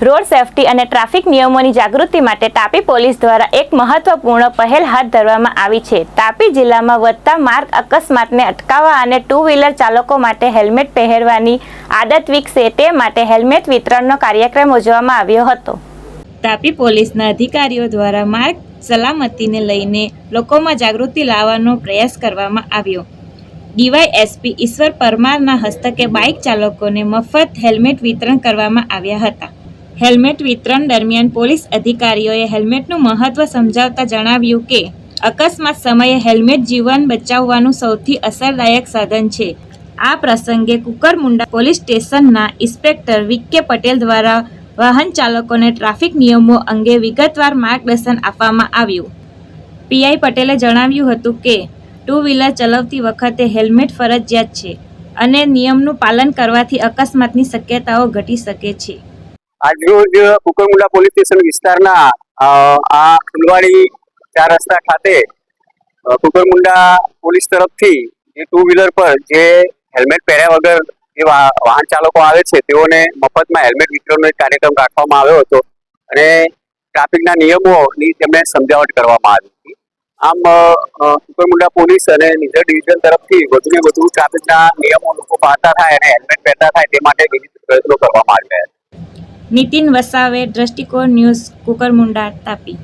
Road safety અને traffic નિયમોની જાગૃતિ માટે તાપી પોલીસ દ્વારા એક મહત્વપૂર્ણ પહેલ હાથ ધરવામાં આવી છે. તાપી જિલ્લામાં વધતા માર્ગ અકસ્માતને અટકાવવા અને ટુ વ્હીલર ચાલકો માટે હેલ્મેટ પહેરવાની આદત વિકસે તે માટે હેલ્મેટ વિતરણનો કાર્યક્રમ યોજવામાં આવ્યો હતો. તાપી પોલીસના અધિકારીઓ દ્વારા માર્ગ સલામતીને લઈને લોકોમાં જાગૃતિ લાવવાનો પ્રયાસ કરવામાં આવ્યો. ડીવાયએસપી ઈશ્વર પરમારના હસ્તકે બાઇક ચાલકોને મફત હેલ્મેટ વિતરણ કરવામાં આવ્યા હતા. હેલ્મેટ વિતરણ દરમિયાન પોલીસ અધિકારીઓએ હેલ્મેટનું મહત્વ સમજાવતા જણાવ્યું કે અકસ્માત સમયે હેલ્મેટ જીવન બચાવવાનું સૌથી અસરદાયક સાધન છે. આ પ્રસંગે કુકરમુંડા પોલીસ સ્ટેશનના ઇન્સ્પેક્ટર વી.કે. પટેલ દ્વારા વાહન ચાલકોને ટ્રાફિક નિયમો અંગે વિગતવાર માર્ગદર્શન આપવામાં આવ્યું. પીઆઈ પટેલે જણાવ્યું હતું કે ટુ વ્હીલર ચલાવતી વખતે હેલ્મેટ ફરજિયાત છે અને નિયમનું પાલન કરવાથી અકસ્માતની શક્યતાઓ ઘટી શકે છે. આજરોજ કુકરમુંડા પોલીસ સ્ટેશન વિસ્તારના આ ફુલવાડી 4 રસ્તા ખાતે કુકરમુંડા પોલીસ તરફથી જે ટુ વ્હીલર પર જે હેલ્મેટ પહેર્યા વગર જે વાહન ચાલકો આવે છે તેઓને મફતમાં હેલ્મેટ વિતરણનો એક કાર્યક્રમ રાખવામાં આવ્યો હતો અને ટ્રાફિકના નિયમોની તેમને સમજાવટ કરવામાં આવી હતી. આમ કુકરમુંડા પોલીસ અને નિઝર ડિવિઝન તરફથી વધુને વધુ ટ્રાફિકના નિયમો લોકો પાળતા થાય અને હેલ્મેટ પહેરતા થાય તે માટે વિવિધ પ્રયત્નો કરવામાં આવી રહ્યા છે. નીતિન વસાવે, દ્રષ્ટિકોણ ન્યૂઝ, કુકરમુંડા, તાપી.